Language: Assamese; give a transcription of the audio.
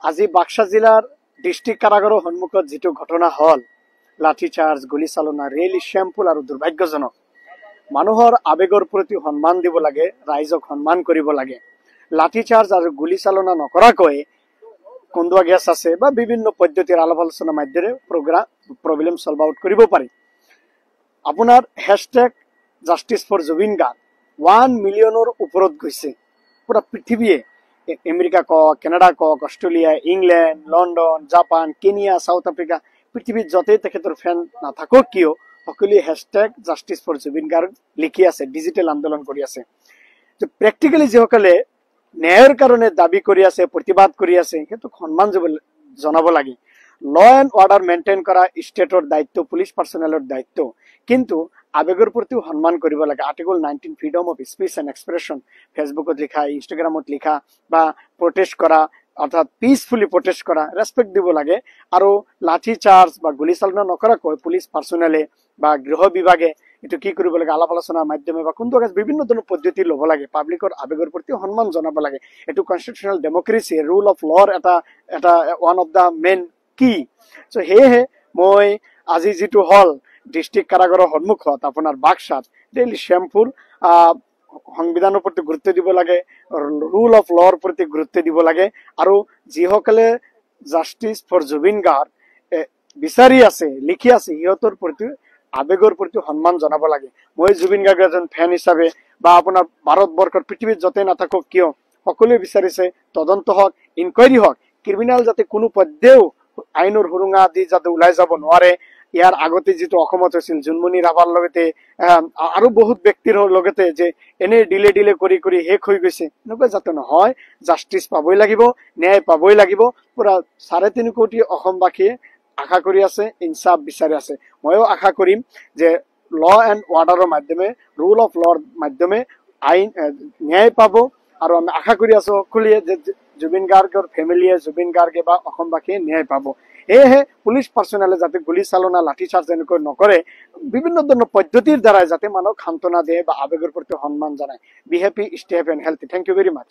আজি বাক্সা জিলাৰ ডিস্ট্ৰিক্ট কাৰাগাৰৰ সন্মুখত যেটো ঘটনা হল লাঠি চাৰ্জ গুলি চালনা ৰেলি শ্যামপুল আৰু দুৰ্ভাগ্যজনক মানুহৰ আবেগৰ প্ৰতি সন্মান দিব লাগে ৰাইজক সন্মান কৰিব লাগে লাঠি চাৰ্জ আৰু গুলি চালনা নকৰাকৈ কোন্দুৱা গেছ আছে বা বিভিন্ন পদ্ধতিৰ আলাপ আলোচনা মাধ্যমেৰে প্ৰব্লেম সলভ আউট কৰিব পাৰি আপোনাৰ #JusticeForJubin Garg 1 মিলিয়নৰ ওপৰত গৈছে পুৰা পৃথিৱীয়ে আমেৰিকা কক কানাডা কক Australia England London Japan Kenya South Africa পৃথিৱীত যতে তেখেতৰ ফ্যান নাথাকক কিয় সকলোৱে #JusticeForJubin Garg লিখি আছে ডিজিটেল আন্দোলন কৰি আছে তো প্ৰ্যাকটিক্যালি যিসকলে ন্যায়ৰ কাৰণে দাবী কৰি আছে প্ৰতিবাদ কৰি আছে সেইটো সন্মান জনাব লাগে ল এণ্ড অৰ্ডাৰ মেইনটেইন কৰা ষ্টেটৰ দায়িত্ব পুলিশ পাৰ্সনেলৰ দায়িত্ব কিন্তু আবেগৰ প্ৰতিও সন্মান কৰিব লাগে article 19 freedom of speech and expression ফেসবুকত লিখা ইনষ্টাগ্ৰামত লিখা বা প্ৰটেষ্ট কৰা অৰ্থাৎ পিসফুলি প্ৰটেষ্ট কৰা ৰেসপেক্ট দিব লাগে আৰু লাঠি চাৰ্জ বা গুলি চালনা নকৰাকৈ পুলিশ পাৰ্সনেলে বা গৃহ বিভাগে এটো কি কৰিব লাগে আলাপ আলোচনাৰ মাধ্যমে বা কোনটো বিভিন্ন ধৰণৰ পদ্ধতি ল'ব লাগে পাব্লিকৰ আবেগৰ প্ৰতি সন্মান জনাব লাগে এটো কনস্টিটিউশনাল ডেমক্ৰেসি ৰুল অফ লৰ এটা ওয়ান অফ দা মেইন কি সো হেহে মই আজি যেটো হল ডিস্ট্রিক্ট কাৰাগাৰৰ সন্মুখত আপোনাৰ বাক্সাত ডেইলি শ্যামপুল সংবিধানৰ প্ৰতি গুৰুত্ব দিব লাগে ৰুল অফ লৰ প্ৰতি গুৰুত্ব দিব লাগে আৰু যিসকলে #JusticeForJubin Garg বিচাৰি আছে লিখি আছে ইহঁতৰ প্ৰতি আবেগৰ প্ৰতি সন্মান জনাব লাগে মই জুবিন গাৰ্গৰ এজন ফ্যান হিচাপে বা আপোনাৰ ভাৰতবৰ্ষৰ পৃথিৱীত যতে নাথাকক কিয় সকলোৱে বিচাৰিছে তদন্ত হওক ইনকোয়াৰি হওক ক্ৰিমিনাল যাতে কোনো পদ্ধেও আইনৰ হুৰুঙা দি যাতে ওলাই যাব নোৱাৰে ইয়াৰ আগতে যেটো অসমত আছিল জুনমনি ৰাভাৰ লগতে আৰু বহুত ব্যক্তিৰ লগতে যে এনে ডিলে কৰি হেক হৈ গৈছে এনেকুৱা যাতে নহয় জাস্টিস পাবই লাগিব ন্যায় পাবই লাগিব পুৰা 3.5 কোটি অসমবাসীয়ে আশা কৰি আছে ইনসাফ বিচাৰি আছে ময়ো আশা কৰিম যে ল এণ্ড অৰ্ডাৰৰ মাধ্যমে ৰুল অফ লৰ মাধ্যমে আইন ন্যায় পাব আৰু আমি আশা কৰি আছো সকলোৱে যে জুবিন গাৰ্গৰ ফ্যামিলিয়ে জুবিন গাৰ্গে বা অসমবাসীয়ে ন্যায় পাব এহে পুলিশ পাৰ্সনেলে যাতে গুলি চালনা লাঠি চাৰ্জ এনেকৈ নকৰে বিভিন্ন ধৰণৰ পদ্ধতিৰ দ্বাৰা যাতে মানুহক সান্তনা দিয়ে বা আবেগৰ প্ৰতি সন্মান জনায় be happy stay happy and healthy thank you very mass